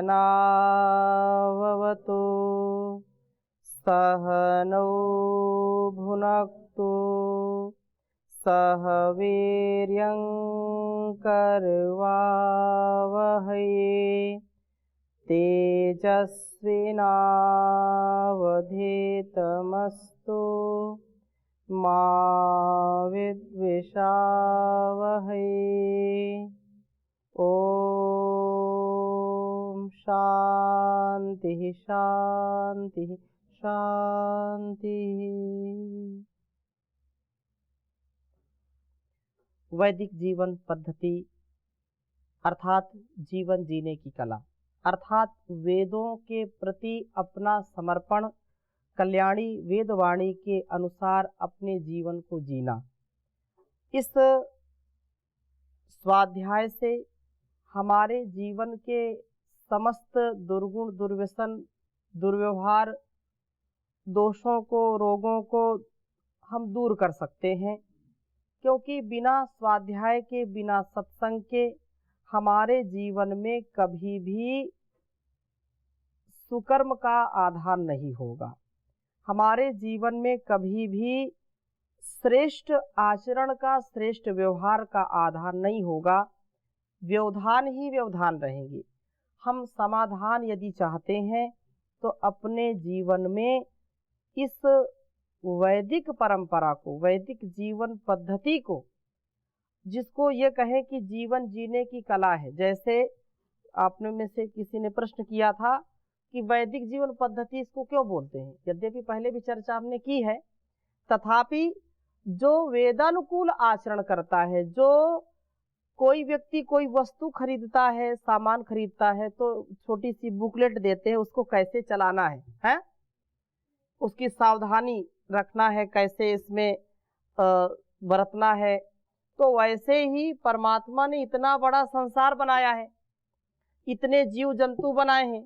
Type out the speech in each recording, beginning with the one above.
सहनाववतु सहनौ भुनक्तु सह वीर्यं करवावहै तेजस्विनावधीतमस्तु मा विद्विषावहै। ओम शांति शांति शांति। वैदिक जीवन पद्धति अर्थात जीवन जीने की कला, अर्थात वेदों के प्रति अपना समर्पण, कल्याणी वेदवाणी के अनुसार अपने जीवन को जीना। इस स्वाध्याय से हमारे जीवन के समस्त दुर्गुण, दुर्व्यसन, दुर्व्यवहार, दोषों को, रोगों को हम दूर कर सकते हैं, क्योंकि बिना स्वाध्याय के, बिना सत्संग के हमारे जीवन में कभी भी सुकर्म का आधार नहीं होगा। हमारे जीवन में कभी भी श्रेष्ठ आचरण का, श्रेष्ठ व्यवहार का आधार नहीं होगा। व्यवधान ही व्यवधान रहेंगे। हम समाधान यदि चाहते हैं तो अपने जीवन में इस वैदिक परंपरा को, वैदिक जीवन पद्धति को, जिसको ये कहें कि जीवन जीने की कला है। जैसे आपने में से किसी ने प्रश्न किया था कि वैदिक जीवन पद्धति इसको क्यों बोलते हैं। यद्यपि पहले भी चर्चा हमने की है, तथापि जो वेदानुकूल आचरण करता है, जो कोई व्यक्ति कोई वस्तु खरीदता है, सामान खरीदता है, तो छोटी सी बुकलेट देते हैं उसको कैसे चलाना है? उसकी सावधानी रखना है, कैसे इसमें बरतना है। तो वैसे ही परमात्मा ने इतना बड़ा संसार बनाया है, इतने जीव जंतु बनाए हैं,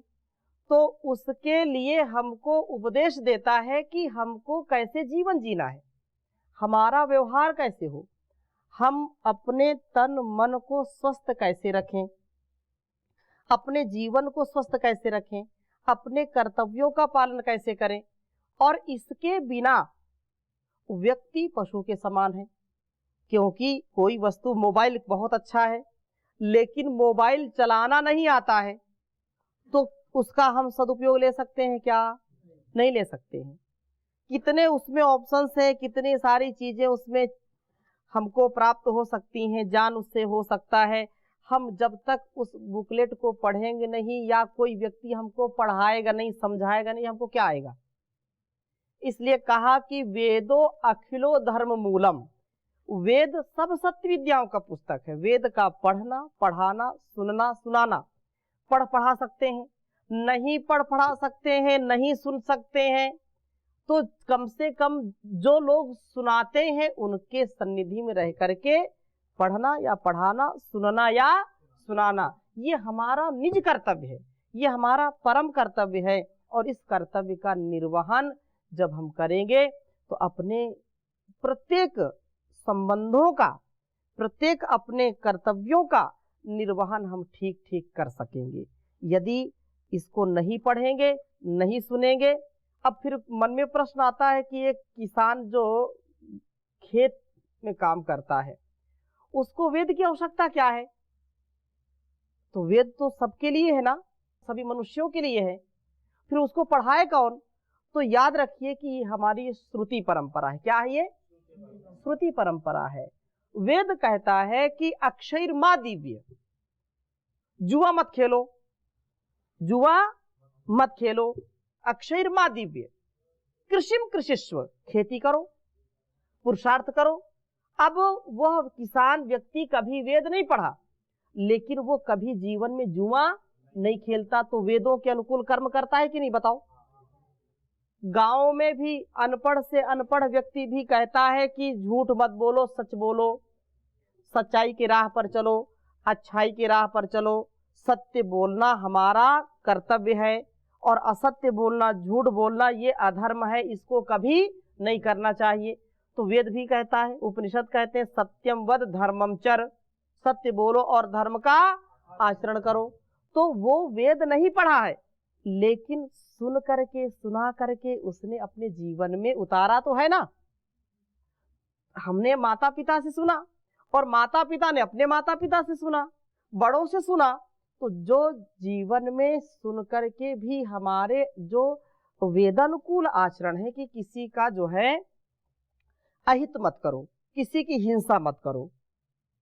तो उसके लिए हमको उपदेश देता है कि हमको कैसे जीवन जीना है, हमारा व्यवहार कैसे हो, हम अपने तन मन को स्वस्थ कैसे रखें, अपने जीवन को स्वस्थ कैसे रखें, अपने कर्तव्यों का पालन कैसे करें। और इसके बिना व्यक्ति पशु के समान है, क्योंकि कोई वस्तु, मोबाइल बहुत अच्छा है, लेकिन मोबाइल चलाना नहीं आता है, तो उसका हम सदुपयोग ले सकते हैं क्या? नहीं ले सकते हैं। कितने उसमें ऑप्शंस हैं, कितनी सारी चीजें उसमें हमको प्राप्त हो सकती हैं, ज्ञान उससे हो सकता है। हम जब तक उस बुकलेट को पढ़ेंगे नहीं, या कोई व्यक्ति हमको पढ़ाएगा नहीं, समझाएगा नहीं, हमको क्या आएगा? इसलिए कहा कि वेदो अखिलो धर्म मूलम। वेद सब सत्य विद्याओं का पुस्तक है। वेद का पढ़ना, पढ़ाना, सुनना, सुनाना। पढ़ा सकते हैं, नहीं पढ़ा सकते हैं, नहीं सुन सकते हैं, तो कम से कम जो लोग सुनाते हैं उनके सन्निधि में रह करके पढ़ना या पढ़ाना, सुनना या सुनाना, ये हमारा निज कर्तव्य है, ये हमारा परम कर्तव्य है। और इस कर्तव्य का निर्वहन जब हम करेंगे तो अपने प्रत्येक संबंधों का, प्रत्येक अपने कर्तव्यों का निर्वहन हम ठीक ठीक कर सकेंगे। यदि इसको नहीं पढ़ेंगे, नहीं सुनेंगे, अब फिर मन में प्रश्न आता है कि एक किसान जो खेत में काम करता है, उसको वेद की आवश्यकता क्या है? तो वेद तो सबके लिए है ना, सभी मनुष्यों के लिए है, फिर उसको पढ़ाए कौन? तो याद रखिए कि हमारी श्रुति परंपरा है। क्या है ये? श्रुति परंपरा है। वेद कहता है कि अक्षर मां दिव्य, जुआ मत खेलो, जुआ मत खेलो, अक्षर मां दिव्य, कृषिम कृषिस्व, खेती करो, पुरुषार्थ करो। अब वह किसान व्यक्ति कभी वेद नहीं पढ़ा, लेकिन वो कभी जीवन में जुआ नहीं खेलता, तो वेदों के अनुकूल कर्म करता है कि नहीं? बताओ। गांव में भी अनपढ़ से अनपढ़ व्यक्ति भी कहता है कि झूठ मत बोलो, सच बोलो, सच्चाई की राह पर चलो, अच्छाई की राह पर चलो। सत्य बोलना हमारा कर्तव्य है, और असत्य बोलना, झूठ बोलना ये अधर्म है, इसको कभी नहीं करना चाहिए। तो वेद भी कहता है, उपनिषद कहते हैं सत्यम वद धर्मम चर, सत्य बोलो और धर्म का आचरण करो। तो वो वेद नहीं पढ़ा है, लेकिन सुन करके सुना करके उसने अपने जीवन में उतारा तो है ना। हमने माता पिता से सुना और माता पिता ने अपने माता पिता से सुना, बड़ों से सुना। तो जो जीवन में सुन करके भी हमारे जो वेदानुकूल आचरण है कि किसी का जो है अहित मत करो, किसी की हिंसा मत करो,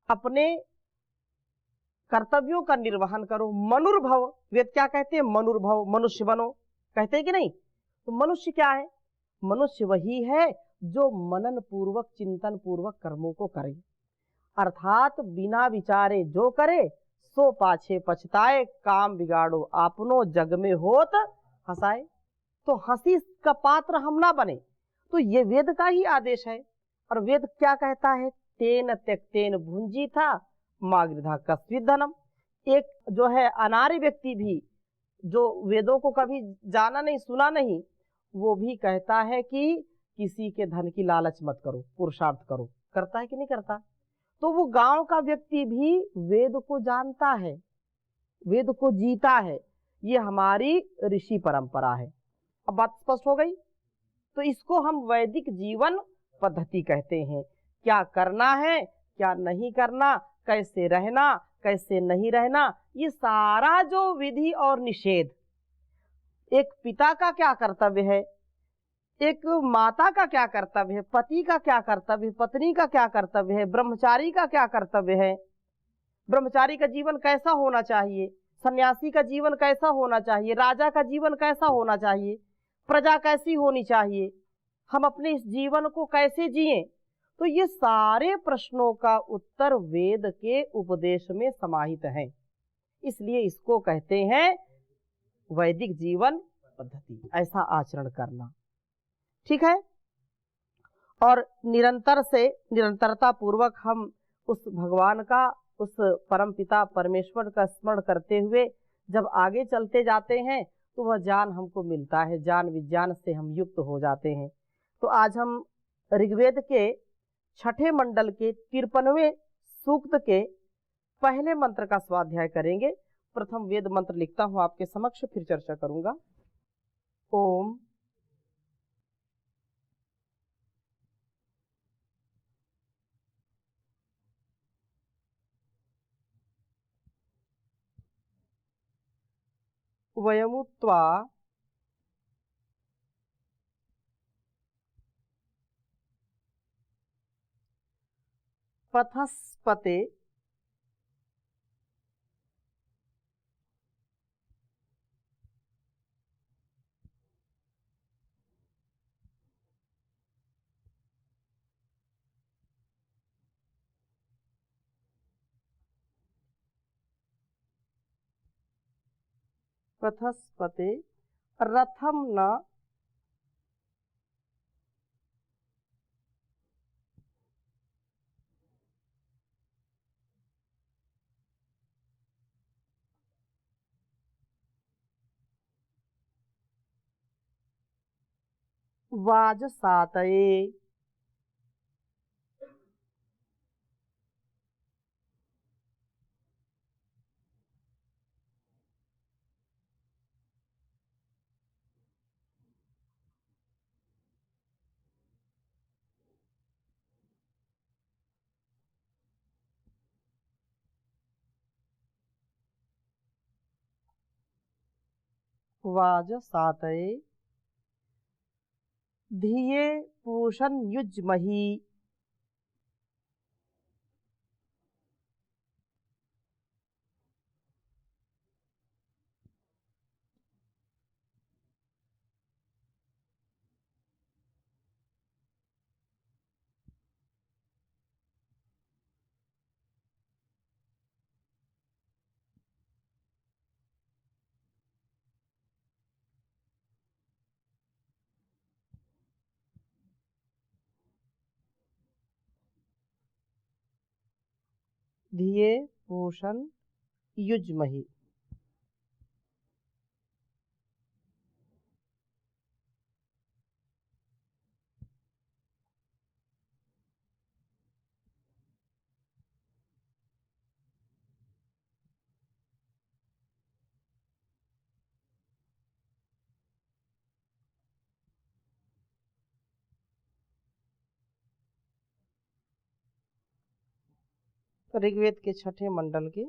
अपने कर्तव्यों का निर्वहन करो, मनुर्भव, वेद क्या कहते हैं, मनुर्भव, मनुष्य बनो, कहते हैं कि नहीं। तो मनुष्य क्या है, मनुष्य वही है जो मनन पूर्वक चिंतन पूर्वक कर्मों को करे, अर्थात बिना विचारे जो करे सो पाछे पछताए, काम बिगाड़ो आपनो जग में होत हंसाए। तो हंसी का पात्र हम ना बने, तो ये वेद का ही आदेश है। और वेद क्या कहता है, तेन त्यक्तेन भुंजी था मागृधा कस्वित धनम। एक जो है अनार्य व्यक्ति भी जो वेदों को कभी जाना नहीं सुना नहीं, वो भी कहता है कि किसी के धन की लालच मत करो, पुरुषार्थ करो। करता है कि नहीं करता। तो वो गांव का व्यक्ति भी वेद को जानता है, वेद को जीता है। ये हमारी ऋषि परंपरा है। अब बात स्पष्ट हो गई। तो इसको हम वैदिक जीवन पद्धति कहते हैं। क्या करना है, क्या नहीं करना, कैसे रहना, कैसे नहीं रहना, ये सारा जो विधि और निषेध, एक पिता का क्या कर्तव्य है, एक माता का क्या कर्तव्य है, पति का क्या कर्तव्य है, पत्नी का क्या कर्तव्य है, ब्रह्मचारी का क्या कर्तव्य है, ब्रह्मचारी का जीवन कैसा होना चाहिए, सन्यासी का जीवन कैसा होना चाहिए, राजा का जीवन कैसा होना चाहिए, प्रजा कैसी होनी चाहिए, हम अपने इस जीवन को कैसे जिए। तो ये सारे प्रश्नों का उत्तर वेद के उपदेश में समाहित है। इसलिए इसको कहते हैं वैदिक जीवन पद्धति, ऐसा आचरण करना। ठीक है। और निरंतरता पूर्वक हम उस भगवान का, उस परमपिता परमेश्वर का स्मरण करते हुए जब आगे चलते जाते हैं तो वह ज्ञान हमको मिलता है, ज्ञान विज्ञान से हम युक्त हो जाते हैं। तो आज हम ऋग्वेद के 6ठे मंडल के 53वें सूक्त के पहले मंत्र का स्वाध्याय करेंगे। प्रथम वेद मंत्र लिखता हूं आपके समक्ष, फिर चर्चा करूंगा। ओम वयमुत्वा पथस्पते पथस्पते रथम न वाजसातये। वाजसातये धिये पूषण युज्महि। धिये पूषण युज्महि। ऋग्वेद के 6ठे मंडल के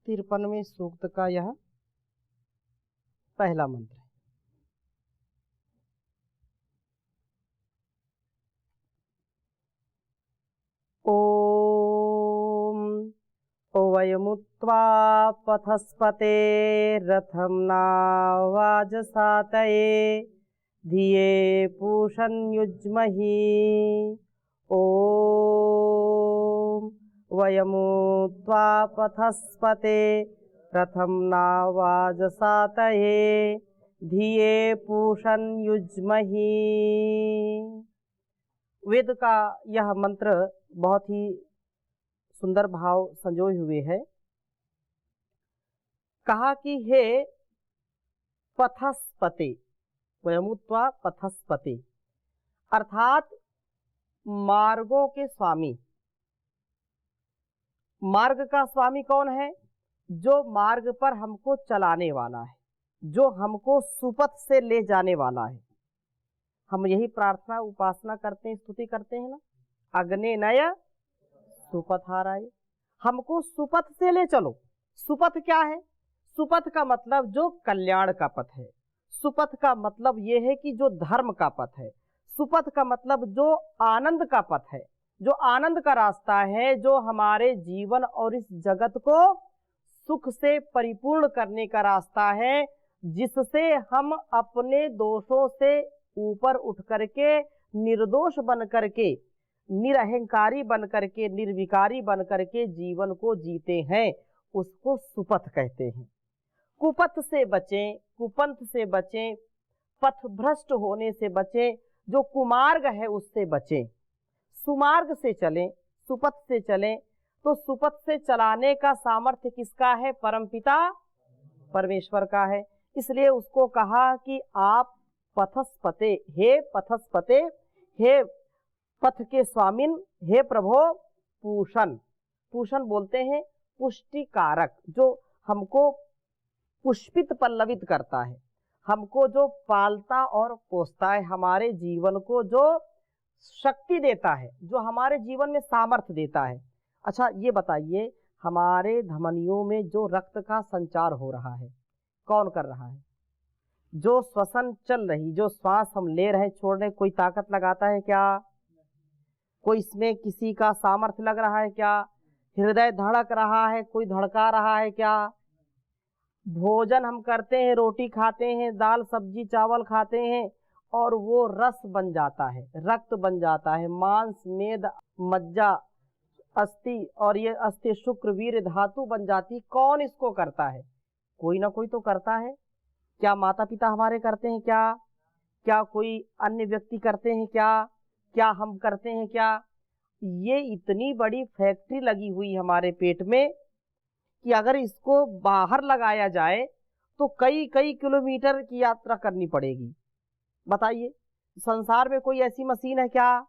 53वें सूक्त का यह पहला मंत्र है। ओम वयमुत्वा पथस्पते रथम नावाजसातये धिये पूषन्युज्महि। ओम वयमुत्वा पथस्पते रथम नावाजसातये धिये पूषन्युज्महि। वेद का यह मंत्र बहुत ही सुंदर भाव संजोए हुए है। कहा कि हे पथस्पते, वयमुत्वा पथस्पते, अर्थात मार्गों के स्वामी। मार्ग का स्वामी कौन है? जो मार्ग पर हमको चलाने वाला है, जो हमको सुपथ से ले जाने वाला है। हम यही प्रार्थना उपासना करते हैं, स्तुति करते हैं ना, अग्ने नय सुपथाराय, हमको सुपथ से ले चलो। सुपथ क्या है? सुपथ का मतलब जो कल्याण का पथ है। सुपथ का मतलब ये है कि जो धर्म का पथ है। सुपथ का मतलब जो आनंद का पथ है, जो आनंद का रास्ता है, जो हमारे जीवन और इस जगत को सुख से परिपूर्ण करने का रास्ता है, जिससे हम अपने दोषों से ऊपर उठ करके निर्दोष बन करके, निरहंकारी बन करके, निर्विकारी बन करके जीवन को जीते हैं, उसको सुपथ कहते हैं। कुपथ से बचें, कुपंथ से बचें, पथ भ्रष्ट होने से बचें, जो कुमार्ग है उससे बचें, सुमार्ग से चलें, सुपथ से चलें। तो सुपथ से चलाने का सामर्थ्य किसका है? परमपिता परमेश्वर का है। इसलिए उसको कहा कि आप पथस्पते, हे पथस्पते, हे पथ के स्वामिन, हे प्रभो पूषण। पूषण बोलते हैं पुष्टि कारक, जो हमको पुष्पित पल्लवित करता है, हमको जो पालता और पोसता है, हमारे जीवन को जो शक्ति देता है, जो हमारे जीवन में सामर्थ्य देता है। अच्छा ये बताइए, हमारे धमनियों में जो रक्त का संचार हो रहा है, कौन कर रहा है? जो श्वसन चल रही, जो श्वास हम ले रहे छोड़ रहे, कोई ताकत लगाता है क्या? कोई इसमें किसी का सामर्थ्य लग रहा है क्या? हृदय धड़क रहा है, कोई धड़का रहा है क्या? भोजन हम करते हैं, रोटी खाते हैं, दाल सब्जी चावल खाते हैं, और वो रस बन जाता है, रक्त बन जाता है, मांस मेद मज्जा अस्थि, और ये अस्थि शुक्र वीर धातु बन जाती। कौन इसको करता है? कोई ना कोई तो करता है। क्या माता पिता हमारे करते हैं क्या? क्या कोई अन्य व्यक्ति करते हैं क्या? क्या हम करते हैं क्या? ये इतनी बड़ी फैक्ट्री लगी हुई हमारे पेट में कि अगर इसको बाहर लगाया जाए तो कई कई किलोमीटर की यात्रा करनी पड़ेगी। बताइए, संसार में कोई ऐसी मशीन है क्या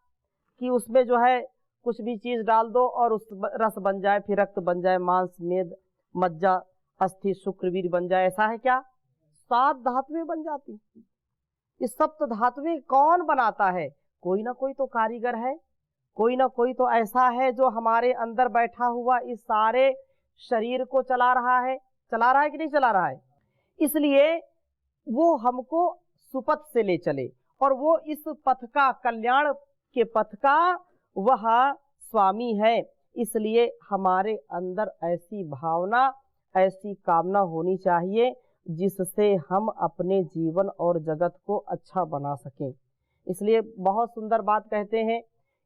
कि उसमें जो है कुछ भी चीज डाल दो और उस रस बन जाए, फिर रक्त बन जाए, मांस मेद मज्जा अस्थि शुक्रवीर बन जाए? ऐसा है क्या? 7 धातुएं बन जाती। इस सप्त धातुएं कौन बनाता है? कोई ना कोई तो कारीगर है, कोई ना कोई तो ऐसा है जो हमारे अंदर बैठा हुआ इस सारे शरीर को चला रहा है। चला रहा है कि नहीं चला रहा है? इसलिए वो हमको सुपथ से ले चले, और वो इस पथ का, कल्याण के पथ का वह स्वामी है। इसलिए हमारे अंदर ऐसी भावना, ऐसी कामना होनी चाहिए जिससे हम अपने जीवन और जगत को अच्छा बना सकें। इसलिए बहुत सुंदर बात कहते हैं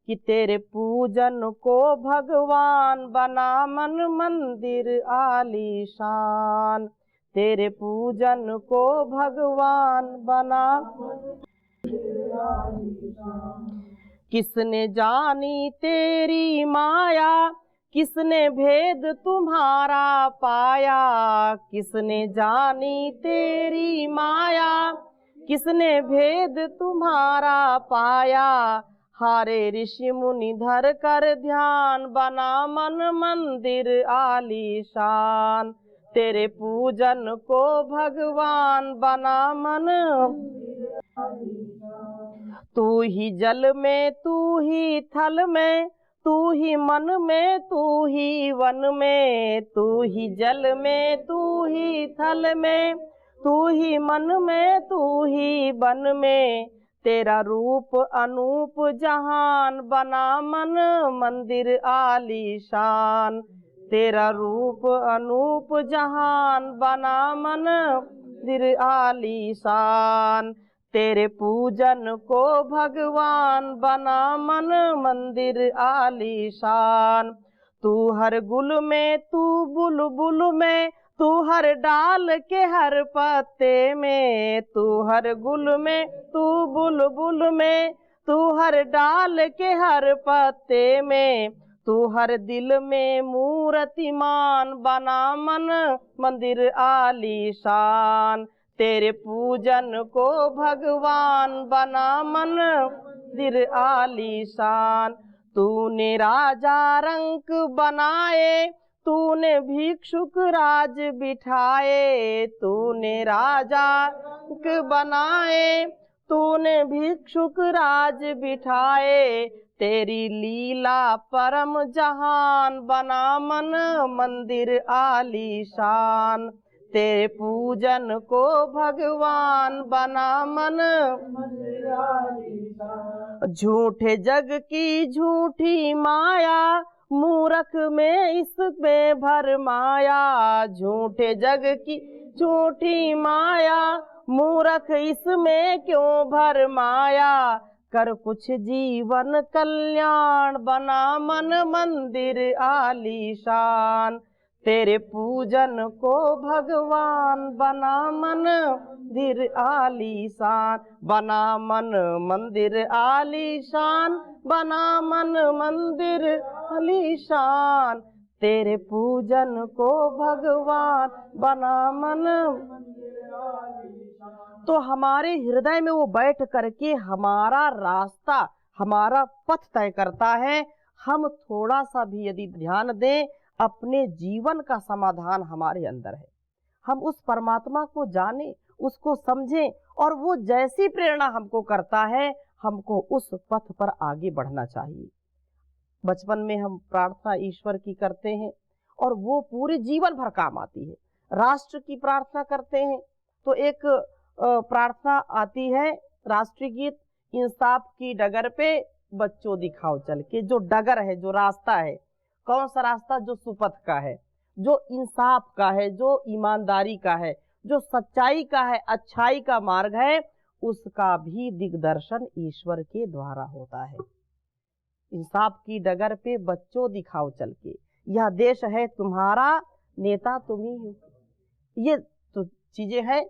कि तेरे पूजन को भगवान बना मन मंदिर आलीशान। तेरे पूजन को भगवान बना, किसने जानी तेरी माया, किसने भेद तुम्हारा पाया। किसने जानी तेरी माया, किसने भेद तुम्हारा पाया। हारे ऋषि मुनि धर कर ध्यान, बना मन मंदिर आलीशान। तेरे पूजन को भगवान बना मन, तू ही जल में, तू ही थल में, तू ही मन में, तू ही वन में, तू ही जल में, तू ही थल में, तू ही मन में, तू ही वन में, तेरा रूप अनूप जहान बना मन मंदिर आलीशान, तेरा रूप अनूप जहान बना मन मंदिर आलीशान, तेरे पूजन को भगवान बना मन मंदिर आलीशान, तू हर गुल में, तू बुलबुल में, तू हर डाल के हर पत्ते में, तू हर गुल में, तू बुलबुल में, तू हर डाल के हर पत्ते में, तू हर दिल में मूर्तिमान बना मन मंदिर आलीशान, तेरे पूजन को भगवान बना मन मंदिर आलीशान, तूने राजा रंक बनाए, तूने भिक्षुक राज बिठाए, तूने राजा रंक बनाए, तूने भिक्षुक राज बिठाए, तेरी लीला परम जहान बना मन मंदिर आलीशान, तेरे पूजन को भगवान बना मन मंदिर आलीशान, झूठे जग की झूठी माया मूरख में इसमें भर माया, झूठे जग की झूठी माया मूरख इसमें क्यों भर माया, कर कुछ जीवन कल्याण बना मन मंदिर आलीशान, तेरे पूजन को भगवान बना मन मंदिर आलीशान, बना मन मंदिर आलीशान, बना मन मंदिर आलीशान, तेरे पूजन को भगवान बना मन मंदिर आलीशान। तो हमारे हृदय में वो बैठ करके हमारा रास्ता, हमारा पथ तय करता है। हम थोड़ा सा भी यदि ध्यान दें, अपने जीवन का समाधान हमारे अंदर है। हम उस परमात्मा को जाने, उसको समझें, और वो जैसी प्रेरणा हमको करता है, हमको उस पथ पर आगे बढ़ना चाहिए। बचपन में हम प्रार्थना ईश्वर की करते हैं और वो पूरे जीवन भर काम आती है। राष्ट्र की प्रार्थना करते हैं तो एक प्रार्थना आती है, राष्ट्रीय गीत, इंसाफ की डगर पे बच्चों दिखाओ चल के। जो डगर है, जो रास्ता है, कौन सा रास्ता? जो सुपथ का है, जो इंसाफ का है, जो ईमानदारी का है, जो सच्चाई का है, अच्छाई का मार्ग है, उसका भी दिग्दर्शन ईश्वर के द्वारा होता है। इंसाफ की डगर पे बच्चों दिखाओ चल के, यह देश है तुम्हारा, नेता तुम ही हो। ये तो चीजें हैं।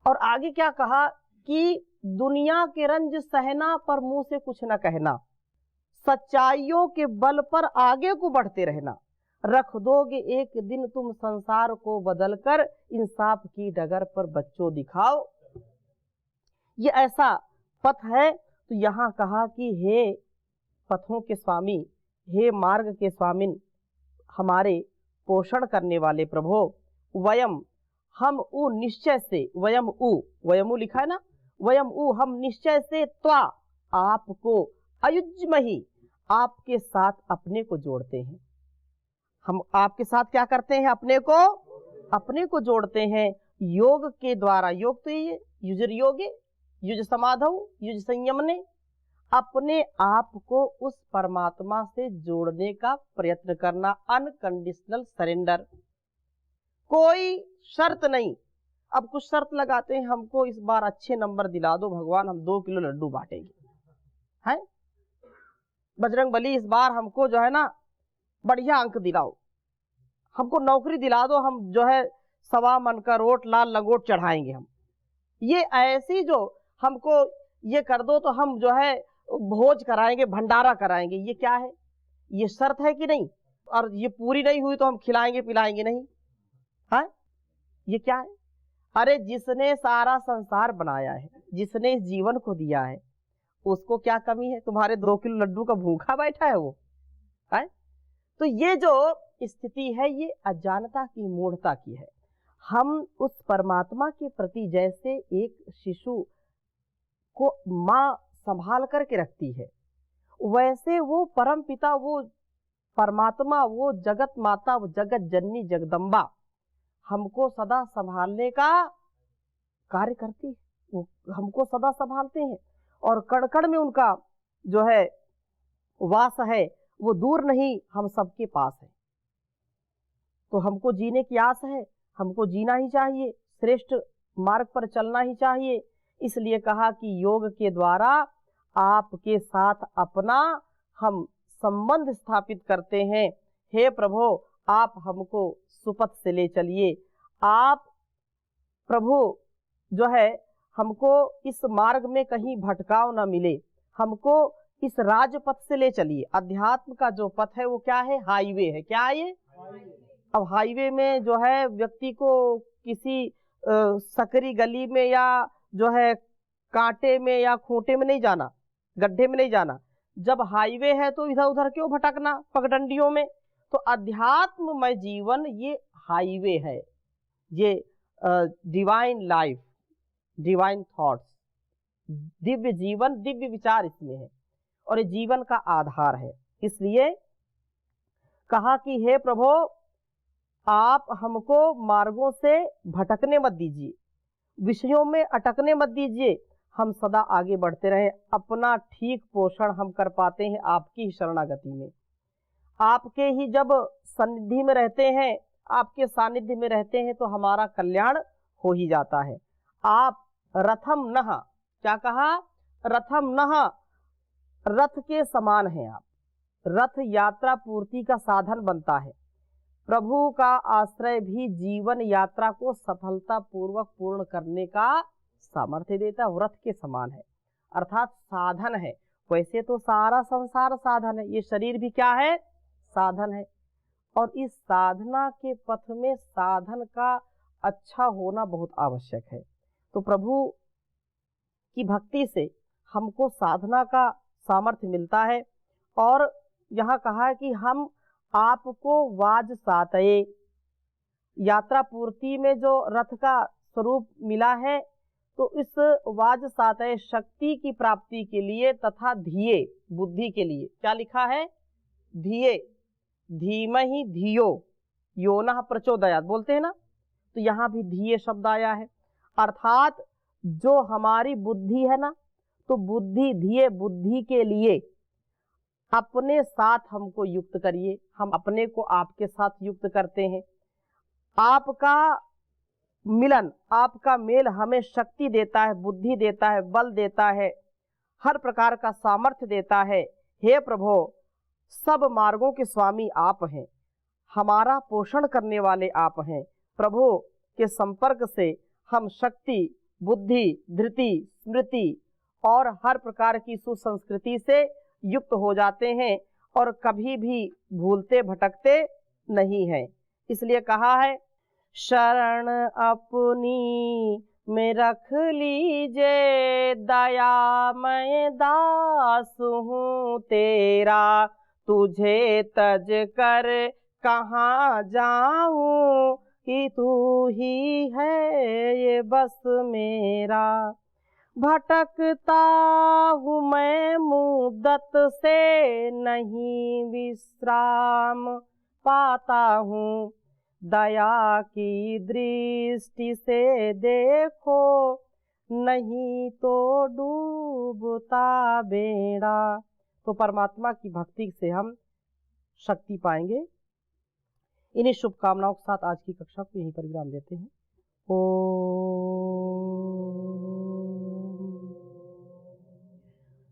और आगे क्या कहा कि दुनिया के रंज सहना पर मुंह से कुछ न कहना, सच्चाइयों के बल पर आगे को बढ़ते रहना, रख दोगे एक दिन तुम संसार को बदलकर, इंसाफ की डगर पर बच्चों दिखाओ। ये ऐसा पथ है। तो यहाँ कहा कि हे पथों के स्वामी, हे मार्ग के स्वामिन, हमारे पोषण करने वाले प्रभो, वयम, हम उ निश्चय से, वयम उ, वयमु लिखा है ना, वयम उ, हम निश्चय से त्वा, आपको, अयुज्महि, आपके साथ अपने को जोड़ते हैं। हम आपके साथ क्या करते हैं? अपने को जोड़ते हैं योग के द्वारा। योग तो ये युजर योगे, युज समाधौ, युज संयम ने, अपने आप को उस परमात्मा से जोड़ने का प्रयत्न करना, अनकंडीशनल सरेंडर। कोई शर्त नहीं। अब कुछ शर्त लगाते हैं, हमको इस बार अच्छे नंबर दिला दो भगवान, हम 2 किलो लड्डू बांटेंगे, है बजरंग बली, इस बार हमको जो है ना बढ़िया अंक दिलाओ, हमको नौकरी दिला दो, हम जो है 1.25 मन का रोट लाल लंगोट चढ़ाएंगे हम। ये ऐसी जो हमको ये कर दो तो हम जो है भोज कराएंगे, भंडारा कराएंगे। ये क्या है? ये शर्त है कि नहीं? और ये पूरी नहीं हुई तो हम खिलाएंगे पिलाएंगे नहीं, है? ये क्या है? अरे जिसने सारा संसार बनाया है, जिसने इस जीवन को दिया है, उसको क्या कमी है? तुम्हारे 2 किलो लड्डू का भूखा बैठा है वो, है? तो ये जो स्थिति है, ये अज्ञानता की, मूढ़ता की है। हम उस परमात्मा के प्रति जैसे एक शिशु को माँ संभाल करके रखती है, वैसे वो परम पिता, वो परमात्मा वो जगत माता, वो जगत जननी जगदम्बा हमको सदा संभालने का कार्य करती है। वो हमको सदा संभालते हैं और कण कण में उनका जो है वास है, वो दूर नहीं, हम सबके पास है। तो हमको जीने की आस है, हमको जीना ही चाहिए, श्रेष्ठ मार्ग पर चलना ही चाहिए। इसलिए कहा कि योग के द्वारा आपके साथ अपना हम संबंध स्थापित करते हैं। हे प्रभु, आप हमको सुपथ से ले चलिए। आप प्रभु जो है हमको इस मार्ग में कहीं भटकाव न मिले, हमको इस राजपथ से ले चलिए। अध्यात्म का जो पथ है वो क्या है? हाईवे है। क्या है ये? अब हाईवे में जो है व्यक्ति को किसी सकरी गली में या जो है कांटे में या खूंटे में नहीं जाना, गड्ढे में नहीं जाना। जब हाईवे है तो इधर उधर क्यों भटकना पगडंडियों में? तो अध्यात्ममय जीवन ये हाईवे है, ये divine life, divine thoughts, Divya जीवन, दिव्य विचार इसमें है और ये जीवन का आधार है। इसलिए कहा कि हे प्रभु, आप हमको मार्गों से भटकने मत दीजिए, विषयों में अटकने मत दीजिए, हम सदा आगे बढ़ते रहें। अपना ठीक पोषण हम कर पाते हैं आपकी ही शरणागति में। आपके ही जब सन्निधि में रहते हैं, आपके सानिध्य में रहते हैं तो हमारा कल्याण हो ही जाता है। आप रथम नह, क्या कहा? रथम नह, रथ के समान हैं आप। रथ यात्रा पूर्ति का साधन बनता है। प्रभु का आश्रय भी जीवन यात्रा को सफलता पूर्वक पूर्ण करने का सामर्थ्य देता है। रथ के समान है, अर्थात साधन है। वैसे तो सारा संसार साधन है, ये शरीर भी क्या है? साधन है। और इस साधना के पथ में साधन का अच्छा होना बहुत आवश्यक है। तो प्रभु की भक्ति से हमको साधना का सामर्थ्य मिलता है। और यहाँ कहा है कि हम आपको वाज सातये, यात्रा पूर्ति में जो रथ का स्वरूप मिला है, तो इस वाज सातये शक्ति की प्राप्ति के लिए तथा धिये, बुद्धि के लिए, क्या लिखा है? धिये, धीमहि धियो योनः प्रचोदयात् बोलते हैं ना, तो यहाँ भी धिये शब्द आया है। अर्थात जो हमारी बुद्धि है ना, तो बुद्धि, धिये, बुद्धि के लिए अपने साथ हमको युक्त करिए। हम अपने को आपके साथ युक्त करते हैं। आपका मिलन, आपका मेल हमें शक्ति देता है, बुद्धि देता है, बल देता है, हर प्रकार का सामर्थ्य देता है। हे प्रभु, सब मार्गों के स्वामी आप हैं, हमारा पोषण करने वाले आप हैं। प्रभु के संपर्क से हम शक्ति, बुद्धि, धृति, स्मृति और हर प्रकार की सुसंस्कृति से युक्त हो जाते हैं और कभी भी भूलते भटकते नहीं हैं। इसलिए कहा है, शरण अपनी में रख लीजिए, दया मैं दास हूँ तेरा, तुझे तज कर कहाँ जाऊं, कि तू ही है ये बस मेरा। भटकता हूँ मैं मुद्दत से, नहीं विश्राम पाता हूँ, दया की दृष्टि से देखो, नहीं तो डूबता बेड़ा। तो परमात्मा की भक्ति से हम शक्ति पाएंगे। इन्हीं शुभकामनाओं के साथ आज की कक्षा को यहीं पर विराम देते हैं।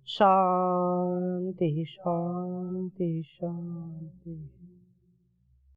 शांति शांति शांति।